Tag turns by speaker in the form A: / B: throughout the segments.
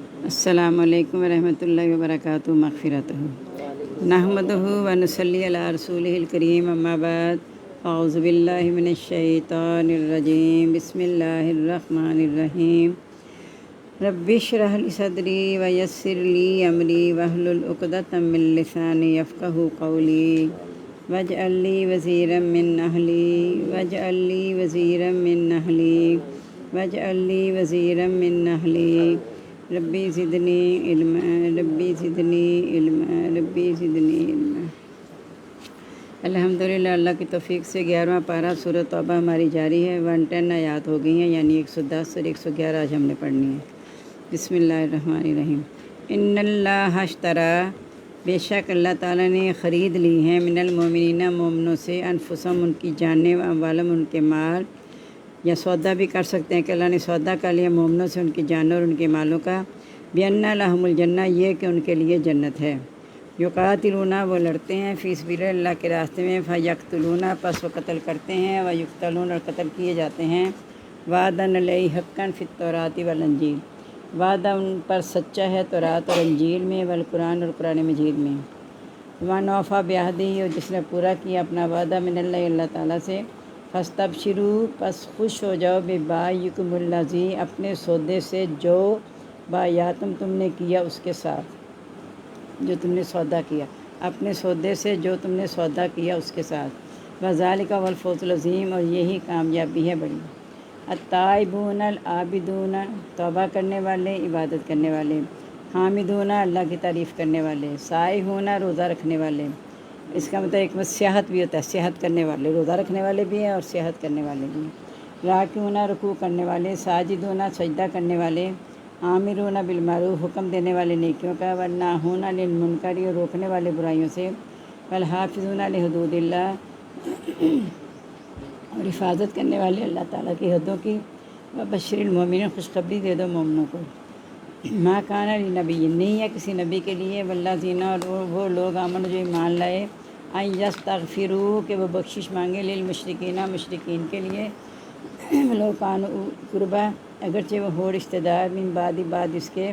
A: السلام علیکم ورحمۃ اللہ وبرکاتہ مغفرتہ نحمدہ و نصلی علی رسولہ الکریم اما بعد اعوذ باللہ من الشیطان الرجیم بسم اللہ الرحمن الرحیم رب اشرح لی صدری ویسر لی امری واحلل عقدۃ من لسانی یفقہوا قولی واجعل لی وزیرا من اہلی واجعل لی وزیرا من اہلی ربی زدنی علما۔ الحمدللہ اللہ کی توفیق سے 11واں پارہ سورۃ توبہ ہماری جاری ہے۔ 110 آیات ہو گئی ہیں، یعنی 110 اور 111 آج ہم نے پڑھنی ہے۔ بسم اللہ الرحمن الرحیم۔ ان اللہ اشتری، بے شک اللہ تعالیٰ نے خرید لی ہیں من المؤمنین مومنوں سے انفسہم ان کی جانیں و اموالہم ان کے مال، یا سودا بھی کر سکتے ہیں کہ اللہ نے سودا کر لیا مومنوں سے ان کی جانوں اور ان کے مالوں کا، بأن لہم الجنہ، یہ کہ ان کے لیے جنت ہے۔ یقاتلون، وہ لڑتے ہیں فی سبیل اللہ کے راستے میں، فیقتلون، پس وہ قتل کرتے ہیں، ویقتلون، اور قتل کیے جاتے ہیں، وعدا علیہ حقا فی التوراۃ والانجیل، وعدہ ان پر سچا ہے تورات اور انجیل میں، والقرآن، اور قرآن مجید میں۔ ومن اوفی بعہدہ، اور جس نے پورا کیا اپنا وعدہ من اللہ، اللہ تعالیٰ سے، فاستبشروا، پس خوش ہو جاؤ، ببایعکم الذی، اپنے سودے سے جو بایعتم تم نے کیا اس کے ساتھ، جو تم نے سودا کیا، اپنے سودے سے جو تم نے سودا کیا اس کے ساتھ، وذالک هو الفوز العظیم، اور یہی کامیابی ہے بڑی۔ التائبون العابدون، توبہ کرنے والے، عبادت کرنے والے، حامدون، اللہ کی تعریف کرنے والے، سائحون، روزہ رکھنے والے۔ اس کا مطلب ایک سیاحت بھی ہوتا ہے، سیاحت کرنے والے، روزہ رکھنے والے بھی ہیں اور سیاحت کرنے والے بھی ہیں۔ راکعون، رکوع کرنے والے، ساجدون، سجدہ کرنے والے، عامرون بالمعروف، حکم دینے والے نیکیوں کا، والناہون عن المنکر، اور روکنے والے برائیوں سے، والحافظون لحدود اللہ، اور حفاظت کرنے والے اللہ تعالیٰ کی حدوں کی، وبشر المؤمنین، خوشخبری دے دو مومنوں کو۔ ما کان لنبی، نہیں ہے کسی نبی کے لیے، والذین، اور وہ لوگ آمن جو ایمان لائے، ان یستغفروا، کہ وہ بخشش مانگے، للمشرکین، مشرکین کے لیے، ولو کانوا قربا، اگرچہ وہ ہو رشتہ دار، من بعد اس کے،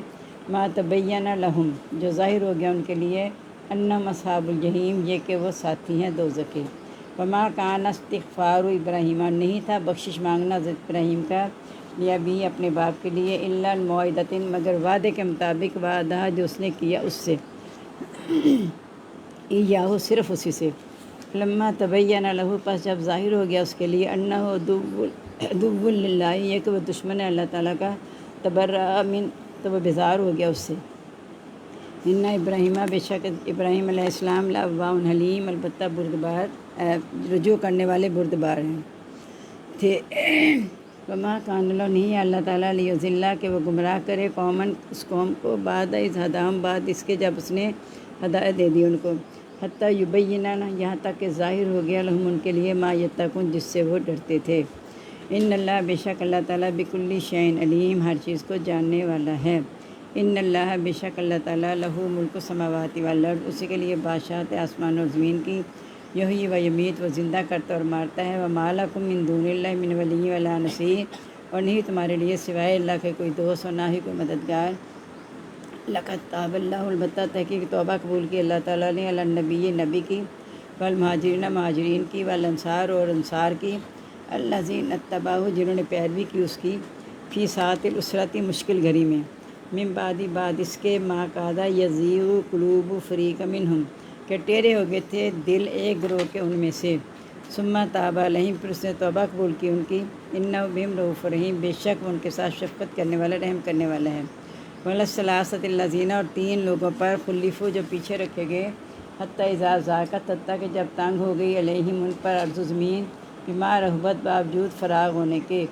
A: ما تبین لہم، جو ظاہر ہو گیا ان کے لیے، انہم اصحاب الجحیم، یہ کہ وہ ساتھی ہیں دوزخ کے۔ وما کان استغفار ابراہیم، نہیں تھا بخشش مانگنا حضرت ابراہیم کا، بھی اپنے باپ کے لیے، الا الموعدۃ، مگر وعدے کے مطابق، وعدہ جو اس نے کیا اس سے، ایاہو، صرف اسی سے، لما تبین لہ، پس جب ظاہر ہو گیا اس کے لیے، انہ عدو للہ، یہ کہ وہ دشمن ہے اللہ تعالیٰ کا، تبرأ من، تو وہ بیزار ہو گیا اس سے۔ ان ابراہیمہ، بے شک ابراہیم علیہ السلام، لأواہ حلیم، البتہ بردبار، رجوع کرنے والے بردبار ہیں تھے۔ وما کان لہ، نہیں ہے اللہ تعالیٰ، لیضل، کہ وہ گمراہ کرے قوماً، اس قوم کو، بعد اذ ہداہم، بعد اس کے جب اس نے ہدایت دے دی ان کو، حتیٰ یبین، یہاں تک کہ ظاہر ہو گیا، لہم، ان کے لیے، ما یتقون، جس سے وہ ڈرتے تھے۔ ان اللہ، بے شک اللہ تعالیٰ، بکل شیء علیم، ہر چیز کو جاننے والا ہے۔ ان اللہ، بے شک اللہ تعالیٰ، لہو ملک السماوات والارض، اسی کے لیے بادشاہت ہے آسمان اور زمین کی، یحیی و یمیت، وہ زندہ کرتا اور مارتا ہے، وما لکم من دون اللہ من ولی ولا نصیر، اور نہیں تمہارے لیے سوائے اللہ کے کوئی دوست اور نہ ہی کوئی مددگار۔ لقد تاب اللہ، البتہ تحقیق توبہ قبول کی اللہ تعالیٰ نے، علی النبی، نبی کی، والمہاجرین، مہاجرین کی، والانصار، اور انصار کی، الذین اتبعوہ، جنہوں نے پیروی کی اس کی، فی ساعۃ العسرۃ، مشکل گھڑی میں، من بعد اس کے، ما کاد یزیغ قلوب فریق منہم، کہ ٹیڑے ہو گئے تھے دل ایک گروہ کے ان میں سے، ثم تاب علیہم، پھر اس نے توبہ قبول کی ان کی، انہ بہم رؤوف رحیم، بے شک وہ ان کے ساتھ شفقت کرنے والا، رحم کرنے والا ہے۔ وعلی الثلاثۃ الذین، اور 3 لوگوں پر، خلفوا، جو پیچھے رکھے گئے، حتی اذا ضاقت، حتیٰ کہ جب تنگ ہو گئی، علیہم، ان پر، ارض و زمین، بما رحبت، باوجود فراغ ہونے کے،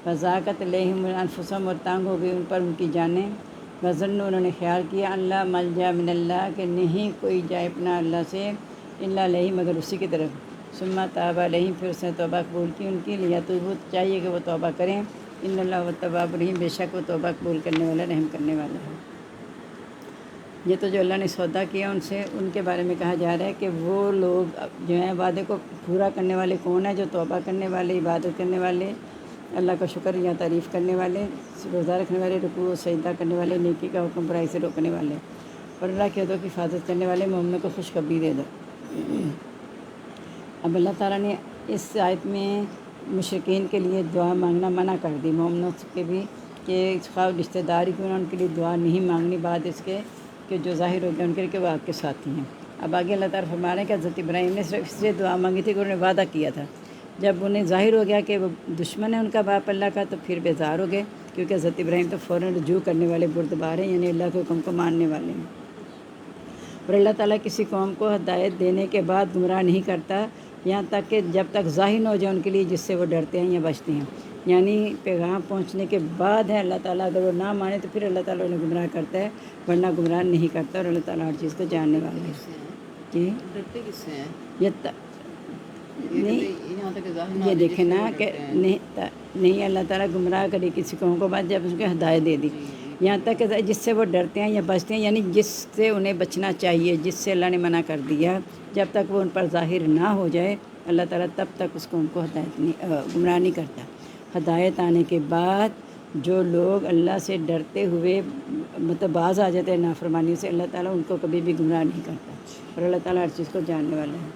A: فضاقت علیہم انفسہم، اور تنگ ہو گئی ان پر ان کی جانیں، وظنوا، انہوں نے خیال کیا، ان لا ملجا من اللہ، کہ نہیں کوئی جائے اپنا اللہ سے، الا الیہ، مگر اسی کی طرف، ثم تاب علیہم، پھر اس نے توبہ قبول کی ان کی، لیتوبوا، چاہیے کہ وہ توبہ کریں، ان اللہ هو التواب الرحیم، بے شک وہ توبہ قبول کرنے والا، رحم کرنے والا ہے۔ یہ تو جو اللہ نے سودا کیا ان سے، ان کے بارے میں کہا جا رہا ہے کہ وہ لوگ جو ہیں وعدے کو پورا کرنے والے کون ہیں، جو توبہ کرنے والے، عبادت کرنے والے، اللہ کا شکر یا تعریف کرنے والے، روزہ رکھنے والے، رکوع و سجدہ کرنے والے، نیکی کا حکم برائی سے روکنے والے، اور اللہ کے عہدوں کی حفاظت کرنے والے مومنوں کو خوشخبری دے دو۔ اب اللہ تعالیٰ نے اس آیت میں مشرکین کے لیے دعا مانگنا منع کر دی، مومنوں کے بھی، کہ خواہ رشتہ دار کیوں نہ ان کے لیے دعا نہیں مانگنی، بعد اس کے کہ جو ظاہر ہو گیا ان کے لیے کہ وہ آپ کے ساتھی ہیں۔ اب آگے اللہ تعالیٰ فرما رہے ہیں کہ حضرت ابراہیم نے صرف اس لیے دعا مانگی تھی کہ انہوں نے وعدہ کیا تھا، جب انہیں ظاہر ہو گیا کہ وہ دشمن ہے ان کا باپ اللہ کا، تو پھر بیزار ہو گئے، کیونکہ حضرت ابراہیم تو فوراً رجوع کرنے والے بردبار ہیں، یعنی اللہ کے حکم کو ماننے والے ہیں۔ اور اللہ تعالیٰ کسی قوم کو ہدایت دینے کے بعد گمراہ نہیں کرتا، یہاں تک کہ جب تک ظاہر نہ ہو جائے ان کے لیے جس سے وہ ڈرتے ہیں یا بچتے ہیں، یعنی پیغام پہنچنے کے بعد ہے اللہ تعالیٰ، اگر وہ نہ مانے تو پھر اللہ تعالیٰ انہیں گمراہ کرتا ہے، ورنہ گمراہ نہیں کرتا، اور اللہ تعالیٰ ہر چیز کو جاننے والا ہے۔ جی
B: ڈرتے کس سے ہیں؟
A: نہیں،
B: یہاں تک ظاہر نہ
A: یہ
B: ہو
A: دیکھیں نا
B: جس سے
A: کہ
B: ڈرتے ہیں۔
A: نہیں اللہ تعالیٰ گمراہ کرے کسی قوم کو بعد جب اس کو ہدایت دے دی، یہاں تک کہ جس سے وہ ڈرتے ہیں یا بچتے ہیں، یعنی جس سے انہیں بچنا چاہیے، جس سے اللہ نے منع کر دیا، جب تک وہ ان پر ظاہر نہ ہو جائے اللہ تعالیٰ تب تک اس قوم کو گمراہ نہیں کرتا۔ ہدایت آنے کے بعد جو لوگ اللہ سے ڈرتے ہوئے مطلب باز آ جاتے ہیں نافرمانی سے، اللہ تعالیٰ ان کو کبھی بھی گمراہ نہیں کرتا، اور اللہ تعالیٰ ہر چیز کو جاننے والا ہے۔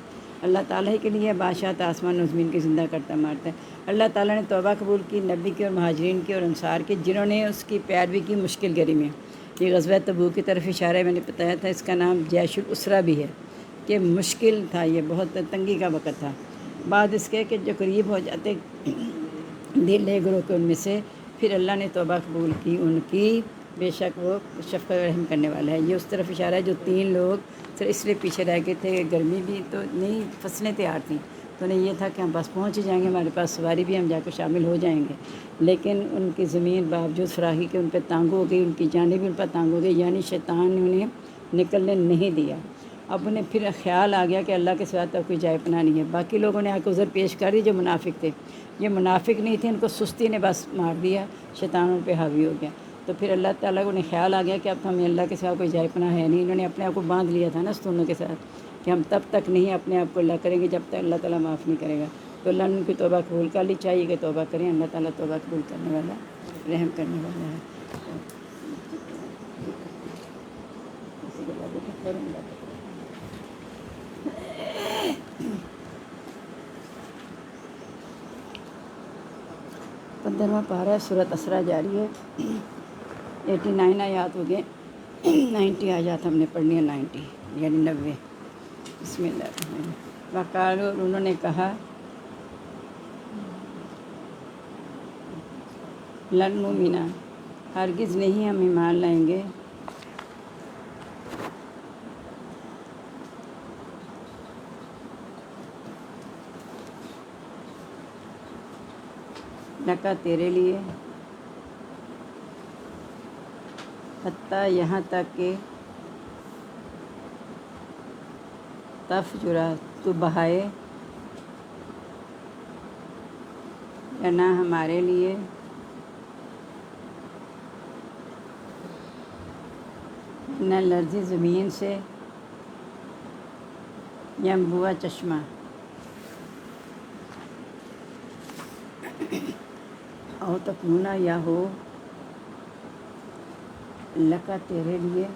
A: اللہ تعالیٰ ہی کے لیے بادشاہ آسمان و زمین کی زندہ کرتا مارتا ہے۔ اللہ تعالیٰ نے توبہ قبول کی نبی کی اور مہاجرین کی اور انصار کی، جنہوں نے اس کی پیروی کی مشکل گھڑی میں۔ یہ غزوہ تبوک کی طرف اشارہ ہے، میں نے بتایا تھا، اس کا نام جیش الاسرہ بھی ہے، کہ مشکل تھا، یہ بہت تنگی کا وقت تھا۔ بعد اس کے کہ جو قریب ہو جاتے دل لے گروہ کے ان میں سے، پھر اللہ نے توبہ قبول کی ان کی، بے شک وہ شفقت و رحم کرنے والا ہے۔ یہ اس طرف اشارہ ہے جو 3 لوگ صرف اس لیے پیچھے رہ گئے تھے، گرمی بھی تو نہیں، فصلیں تیار تھیں، تو انہیں یہ تھا کہ ہم بس پہنچ ہی جائیں گے، ہمارے پاس سواری بھی، ہم جا کے شامل ہو جائیں گے، لیکن ان کی زمین باوجود فراخی کے ان پہ تانگ ہو گئی، ان کی جانیں بھی ان پر تانگ ہو گئی، یعنی شیطان نے انہیں نکلنے نہیں دیا۔ اب انہیں پھر خیال آ گیا کہ اللہ کے سوا تو کوئی جائے پناہ نہیں ہے۔ باقی لوگوں نے آ کے عذر پیش کر دی جو منافق تھے، یہ منافق نہیں تھے، ان کو سستی نے بس مار دیا، شیطان ان پہ حاوی ہو گیا۔ تو پھر اللہ تعالیٰ کو انہیں خیال آ گیا کہ اب تو ہمیں اللہ کے سوا کوئی جائے پناہ ہے نہیں، انہوں نے اپنے آپ کو باندھ لیا تھا نا ستونوں کے ساتھ، کہ ہم تب تک نہیں اپنے آپ کو اللہ کریں گے جب تک اللہ تعالیٰ معاف نہیں کرے گا۔ تو اللہ نے ان کی توبہ قبول کر لی، چاہیے کہ توبہ کریں، اللہ تعالیٰ توبہ قبول کرنے والا، رحم کرنے والا ہے۔ اسی کے بعد دیکھیں فوراً بات۔ 15واں پارہ ہے، سورۃ اسرا جاری ہے، 89 آیات ہو گئے، 90 آیات ہم نے پڑھنی ہے، 90 یعنی 90۔ بسم اللہ الرحمن الرحیم۔ وقالوا، اور انہوں نے کہا، لن نؤمن، ہرگز نہیں ہم ایمان لائیں گے، لکا تیرے لیے، حتیٰ یہاں تک کہ تفجرا، تو بہائے، یا نہ ہمارے لیے، نہ لرزی زمین سے، ینبوع چشمہ، او تکونا، یا ہو لکا تیرے لیے،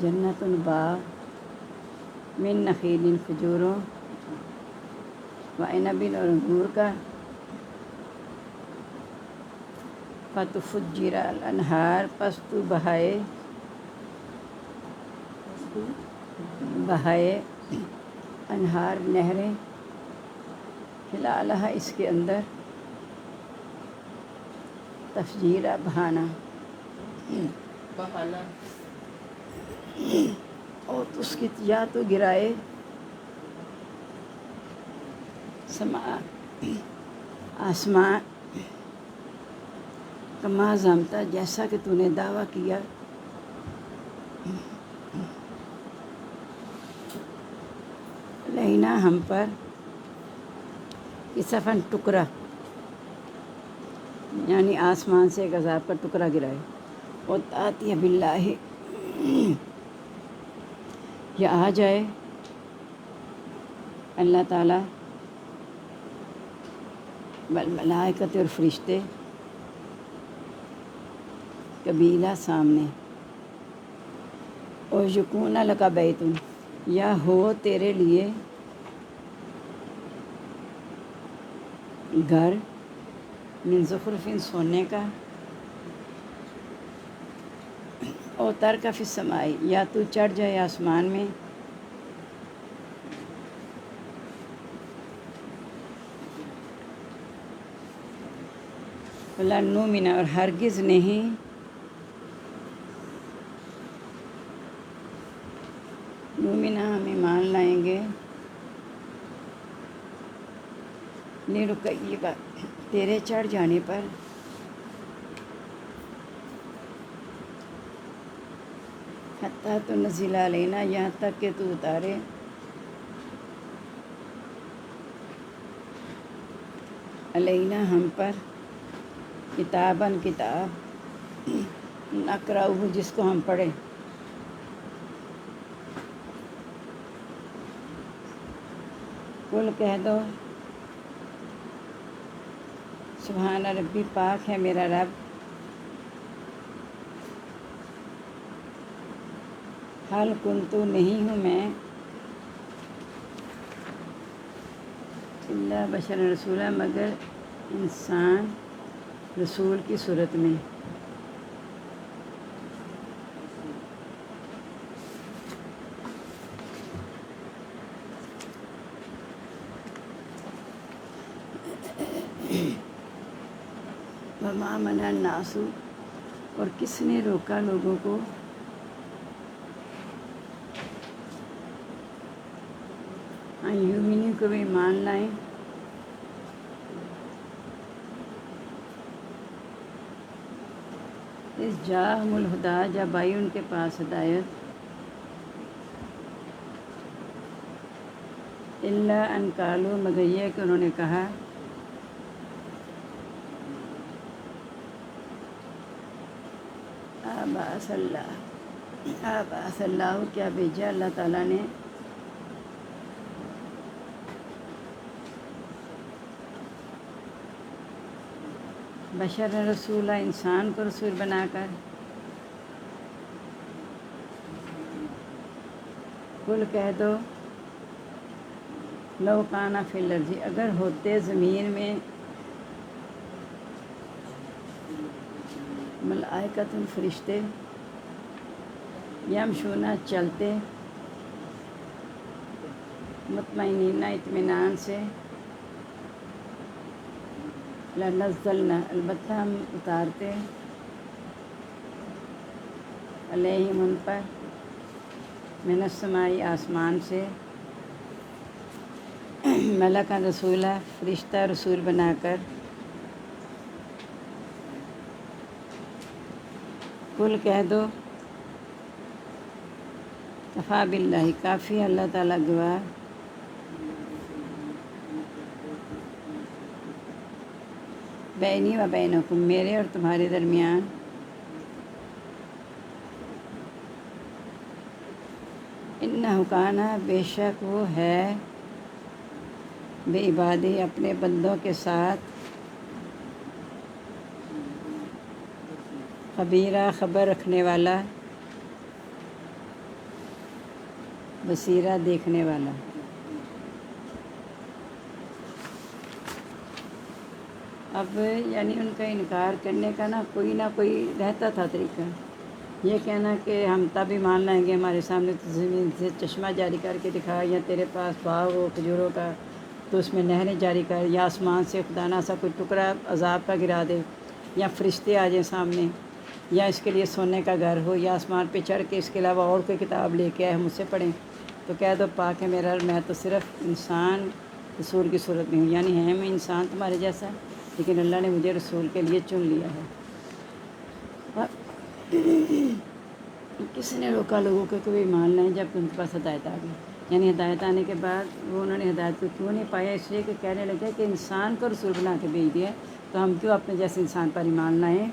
A: جنت باغ، من نخیل، کھجوروں، و عنب، اور انگور کا، فتفجر الانہار، پس تو بہائے انہار، نہریں، خلالہا، اس کے اندر، تفجیرہ، بہانا،
B: بہانا،
A: اور اس کی یا تو گرائے سما آسمان، کما زمتا، جیسا کہ تو نے دعویٰ کیا، لینا ہم پر، کسفن، ٹکڑا، یعنی آسمان سے ایک عذاب کا ٹکڑا گرائے، اور تاتی باللہ، یا آ جائے اللہ تعالیٰ والملائکۃ اور فرشتے قبیلہ سامنے، اور یکون لک بیت یا ہو تیرے لیے گھر من زخرف سونے کا، اور ترک فی السماء یا تو چڑھ جائے آسمان میں، لن نؤمن اور ہرگز نہیں نؤمن ہم ایمان لائیں گے، لرقیک تیرے چڑھ جانے پر، حتیٰ تنزل علینا یہاں تک کہ تو اتارے، علینا ہم پر، کتاباً کتاب، نقرأہ جس کو ہم پڑھیں، قل کہہ دو سبحان ربی پاک ہے میرا رب، حل کنتو نہیں ہوں میں الا بشر رسولہ مگر انسان رسول کی صورت میں، وما منع الناس اور کس نے روکا لوگوں کو، ان یؤمنوا کو ایمان لائیں، اس جاءہم الہدی جب آئی ان کے پاس ہدایت، الا ان قالوا مگر یہ کہ انہوں نے کہا آبعث اللہ کیا بھیجا اللہ تعالیٰ نے بشر رسولہ انسان کو رسول بنا کر، قل کہہ دو لو کان فی الارض اگر ہوتے زمین میں ملائکۃ فرشتے، یمشون چلتے، مطمئنین اطمینان سے، لنزلنا البتہ ہم اتارتے، علیہم ان پر، من السماء آسمان سے، ملکا رسولہ فرشتہ رسول بنا کر، قل کہہ دو کفی باللہ کافی اللہ تعالیٰ گواہ، بینی و بینکم میرے اور تمہارے درمیان، انہ کان بے شک وہ ہے، بے عبادی اپنے بندوں کے ساتھ، خبیرہ خبر رکھنے والا، بصیرہ دیکھنے والا۔ اب یعنی ان کا انکار کرنے کا نہ کوئی رہتا تھا طریقہ، یہ کہنا کہ ہم تب ایمان لائیں گے ہمارے سامنے تو زمین سے چشمہ جاری کر کے دکھا، یا تیرے پاس باغ ہو کھجوروں کا تو اس میں نہریں جاری کر، یا آسمان سے خدا نہ سا کوئی ٹکڑا عذاب کا گرا دے، یا فرشتے آ جائیں سامنے، یا اس کے لیے سونے کا گھر ہو، یا آسمان پہ چڑھ کے اس کے علاوہ اور کوئی کتاب لے کے آئے ہم اسے پڑھیں، تو کہہ دو پاک ہے میرا میں تو صرف انسان رسول کی صورت میں ہوں، یعنی ہے میں انسان تمہارے جیسا، لیکن اللہ نے مجھے رسول کے لیے چن لیا ہے۔ کس نے روکا لوگوں کو کہ وہ ایمان لائیں جب ان کے پاس ہدایت آ گئی، یعنی ہدایت آنے کے بعد وہ انہوں نے ہدایت کو کیوں نہیں پایا، اس لیے کہ کہنے لگے کہ انسان کو رسول بنا کے بھیج دیا تو ہم کیوں اپنے جیسے انسان پر ایمان لائیں،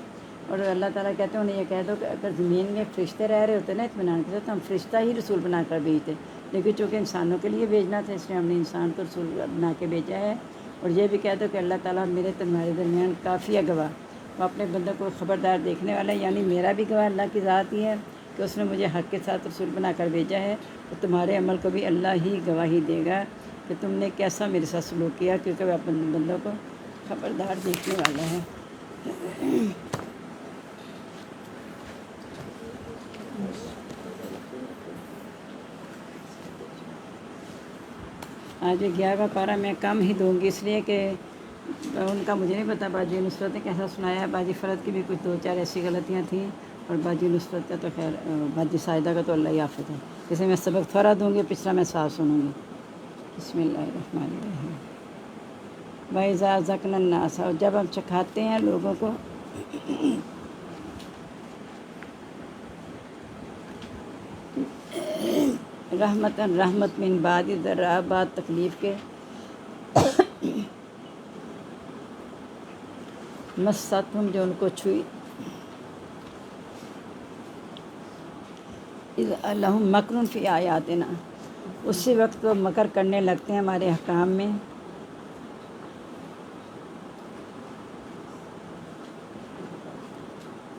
A: اور اللہ تعالیٰ کہتے ہیں انہیں یہ کہہ دو کہ اگر زمین میں فرشتے رہ رہے ہوتے نا اطمینان کے ساتھ تو ہم فرشتہ ہی رسول بنا کر بھیجتے، لیکن چونکہ انسانوں کے لیے بھیجنا تھا اس لیے ہم نے انسان کو رسول بنا کے بھیجا ہے، اور یہ بھی کہہ دو کہ اللہ تعالیٰ میرے تمہارے درمیان کافی ہے گواہ، وہ اپنے بندوں کو خبردار دیکھنے والا ہے، یعنی میرا بھی گواہ اللہ کی ذات ہی ہے کہ اس نے مجھے حق کے ساتھ رسول بنا کر بھیجا ہے، اور تمہارے عمل کو بھی اللہ ہی گواہی دے گا کہ تم نے کیسا میرے ساتھ سلوک کیا، کیونکہ وہ اپنے بندوں کو خبردار دیکھنے والا ہے۔ آج 11واں پارہ میں کم ہی دوں گی، اس لیے کہ ان کا مجھے نہیں پتا باجی نصرت نے کیسا سنایا ہے۔ باجی فرد کی بھی کچھ 2-4 ایسی غلطیاں تھیں، اور باجی نصرت کا تو خیر، باجی سائدہ کا تو اللہ ہی حافظ ہے۔ جیسے میں سبق تھوڑا دوں گی، پچھلا میں صاف سنوں گی۔ بسم اللہ الرحمن الرحیم۔ وَإِذَا ذَقْنَا النَّاسَ، اور جب ہم چکھاتے ہیں لوگوں کو رحمت من بعد ضرّا، بعد تکلیف کے، مستہم جو ان کو چھوئی، اذ لہم مکر فی آیاتنا، اسی وقت وہ مکر کرنے لگتے ہیں ہمارے احکام میں۔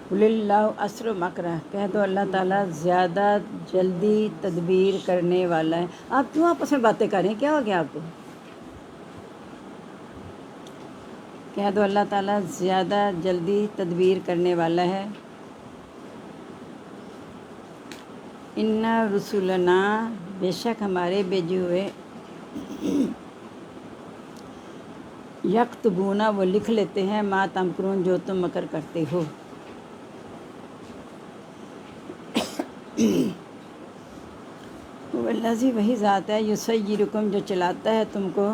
A: قل اللہ اسرع مکرا، کہہ دو اللہ تعالیٰ زیادہ جلدی تدبیر کرنے والا ہے۔ آپ کیوں آپس میں باتیں کر رہے ہیں؟ کیا ہو گیا آپ کو؟ کہہ دو اللہ تعالیٰ زیادہ جلدی تدبیر کرنے والا ہے۔ اِنَّ رسولنا، بے شک ہمارے بھیجے ہوئے، یکتبون، وہ لکھ لیتے ہیں، ما تمکرون، جو تم مکر کرتے ہو۔ والذی، وہی ذات ہے، یسیرکم، جو چلاتا ہے تم کو،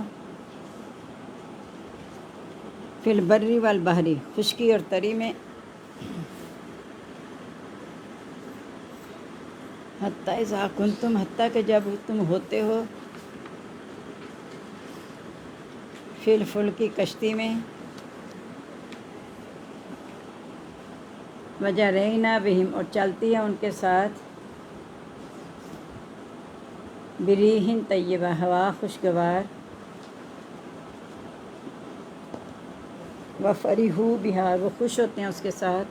A: فی البر والبحر، خشکی اور تری میں، حتی اذا کنتم، حتیٰ کہ جب تم ہوتے ہو، فی الفلک، کشتی میں، وجرینا بہم، اور چلتی ہے ان کے ساتھ، بریح طیبہ، ہوا خوشگوار، وفرحوا بہا، وہ خوش ہوتے ہیں اس کے ساتھ،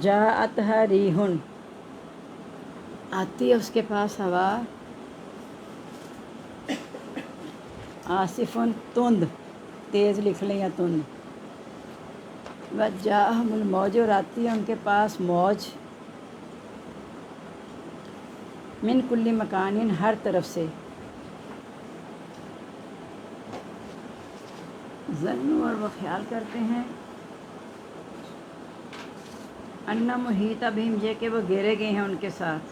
A: جاءتھا ریح، آتی ہے اس کے پاس ہوا، آصف، تند، تیز لکھ لیں یا تند، وجاءہم الموج، اور آتی ہے ان کے پاس موج، من کل مکان، ہر طرف سے، ظنوا، اور وہ خیال کرتے ہیں، ان محیط بہم، یہ کہ وہ گھیرے گئے ہیں ان کے ساتھ،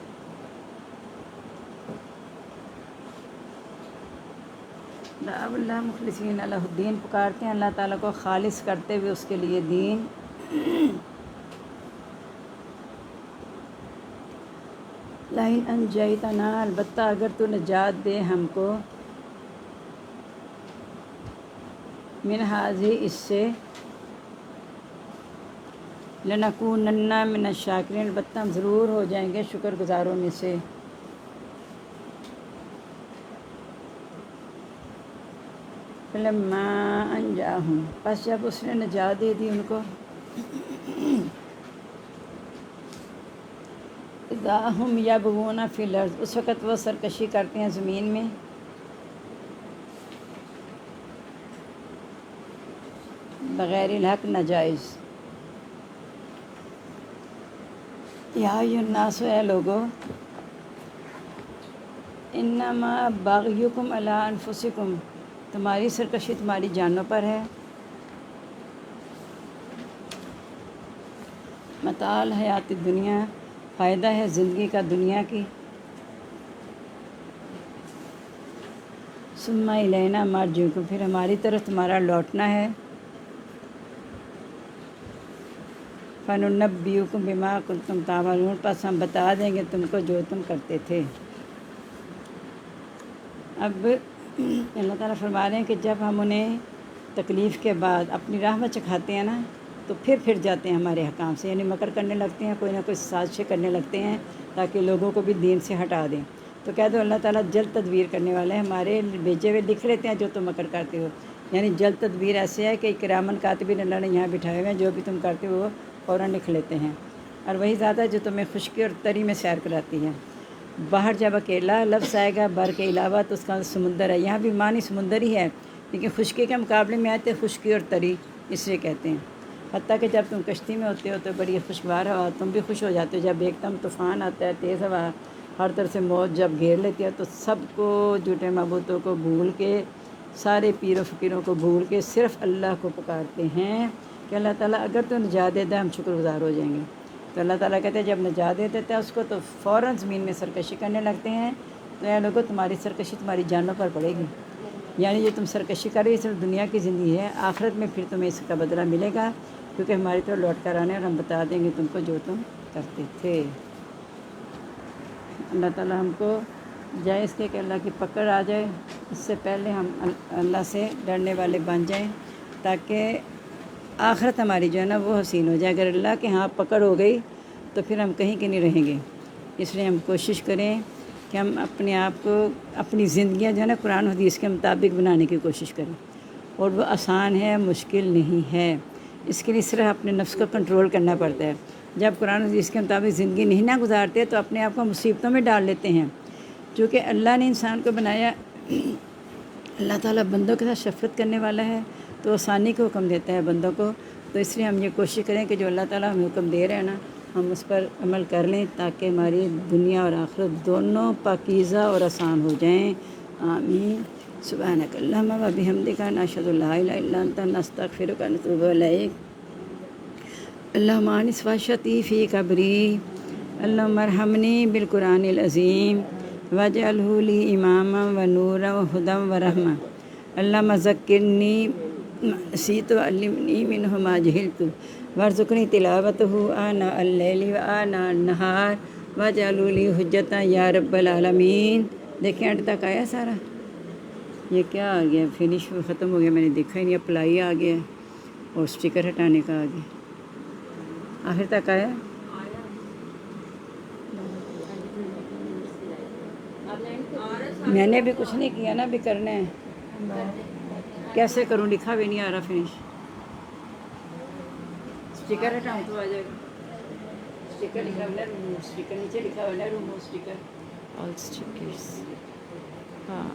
A: دعوا اللہ مخلصین لہ الدین، پکارتے ہیں اللہ تعالیٰ کو خالص کرتے ہوئے اس کے لیے دین، لئن انجیتنا، البتہ اگر تو نجات دے ہم کو، من ہذہ، اس سے، لنکونن من الشاکرین، البتہ ہم ضرور ہو جائیں گے شکر گزاروں میں سے۔ فلما انجاہم، پس جب اس نے نجات دے دی ان کو، اذا ہم یبغون فی الارض، اس وقت وہ سرکشی کرتے ہیں زمین میں، بغیر الحق، ناجائز۔ یا ایھا الناس، اے لوگو، انما بغیکم علی انفسکم، تمہاری سرکشی تمہاری جانوں پر ہے، متاع الحیات الدنیا، فائدہ ہے زندگی کا دنیا کی، ثم الینا مرجعکم، پھر ہماری طرف تمہارا لوٹنا ہے، فننبئکم بما کنتم تعملون، پس ہم بتا دیں گے تم کو جو تم کرتے تھے۔ اب اللہ تعالیٰ فرما رہے ہیں کہ جب ہم انہیں تکلیف کے بعد اپنی راہ میں چکھاتے ہیں نا، تو پھر جاتے ہیں ہمارے حکام سے، یعنی مکر کرنے لگتے ہیں، کوئی نہ کوئی سازشیں کرنے لگتے ہیں تاکہ لوگوں کو بھی دین سے ہٹا دیں۔ تو کہہ دو اللہ تعالیٰ جلد تدبیر کرنے والے ہیں، ہمارے بھیجے ہوئے لکھ لیتے ہیں جو تم مکر کرتے ہو. یعنی جلد تدبیر ایسے ہے کہ کرامن کاتبین اللہ نے یہاں بٹھائے ہوئے ہیں، جو بھی تم کرتے ہو وہ فوراً لکھ لیتے ہیں. اور وہی ذات ہے جو تمہیں خشکی اور تری میں سیر کراتی ہے. باہر جب اکیلا لفظ آئے گا بر کے علاوہ تو اس کا سمندر ہے. یہاں بھی معنی سمندر ہی ہے، لیکن خشکی کے مقابلے میں آتے خشکی اور تری اس لیے کہتے ہیں. حتیٰ کہ جب تم کشتی میں ہوتے ہو تو بڑی خوشگوار ہوا، تم بھی خوش ہو جاتے ہو. جب ایک دم طوفان آتا ہے، تیز ہوا، ہر طرف سے موت جب گھیر لیتی ہے، تو سب کو جھوٹے معبودوں کو بھول کے، سارے پیر و فقیروں کو بھول کے صرف اللہ کو پکارتے ہیں کہ اللہ تعالیٰ اگر تو نجات دے دے ہم شکر گزار ہو جائیں گے. تو اللہ تعالیٰ کہتے ہیں جب نجات دے دیتے ہیں اس کو تو فوراً زمین میں سرکشی کرنے لگتے ہیں. تو اے لوگوں تمہاری سرکشی تمہاری جانوں پر پڑے گی. یعنی جو تم سرکشی کر رہی صرف دنیا کی زندگی ہے، آخرت میں پھر تمہیں اس کا بدلہ ملے گا، کیونکہ ہماری طرف لوٹ کر آنے اور ہم بتا دیں گے تم کو جو تم کرتے تھے. اللہ تعالیٰ ہم کو جائز کے کہ اللہ کی پکڑ آ جائے اس سے پہلے ہم اللہ سے ڈرنے والے بن جائیں، تاکہ آخرت ہماری جو ہے نا وہ حسین ہو جائے. اگر اللہ کے ہاں پکڑ ہو گئی تو پھر ہم کہیں کے نہیں رہیں گے. اس لیے ہم کوشش کریں کہ ہم اپنے آپ کو، اپنی زندگیاں جو ہے نا قرآن و حدیث کے مطابق بنانے کی کوشش کریں. اور وہ آسان ہے، مشکل نہیں ہے. اس کے لیے صرف اپنے نفس کو کنٹرول کرنا پڑتا ہے. جب قرآن و حدیث کے مطابق زندگی نہیں نہ گزارتے تو اپنے آپ کو مصیبتوں میں ڈال لیتے ہیں. چونکہ اللہ نے انسان کو بنایا، اللہ تعالیٰ بندوں کے ساتھ شفقت کرنے والا ہے، تو آسانی کو حکم دیتا ہے بندوں کو. تو اس لیے ہم یہ کوشش کریں کہ جو اللہ تعالیٰ ہمیں حکم دے رہے ہیں نا ہم اس پر عمل کر لیں، تاکہ ہماری دنیا اور آخرت دونوں پاکیزہ اور آسان ہو جائیں. آمین. سبحانک اللہم و بحمدک نشہد ان لا الہ الا انت نستغفرک و نتوب الیک. اللہم آنس واشتی فی قبری، اللہم ارحمنی بالقرآن العظیم واجعلہ لی اماما و نورا و ہدی و رحمہ. اللہم ذکرنی ما نسیت وعلمنی منہ ما جہلت وارزقنی تلاوتہ آناء اللیل و آناء النہار واجعلہ لی حجۃ یا رب العالمین. دیکھیں اینڈ تک آیا سارا. یہ کیا آ گیا؟ فنش ختم ہو گیا، میں نے دیکھا ہی نہیں. اپلائی آ گیا اور اسٹیکر ہٹانے کا آ گیا. آخر تک آیا. میں نے بھی کچھ نہیں کیا نا، بھی کرنا ہے. کیسے کروں؟ لکھا بھی نہیں آ رہا. فنش اسٹیکر ہٹاؤں تو آ جائے گا. اسٹیکر لکھا ہوا ہے، اسٹیکر نیچے لکھا ہوا ہے روم اسٹیکر، آل اسٹیکرس. ہاں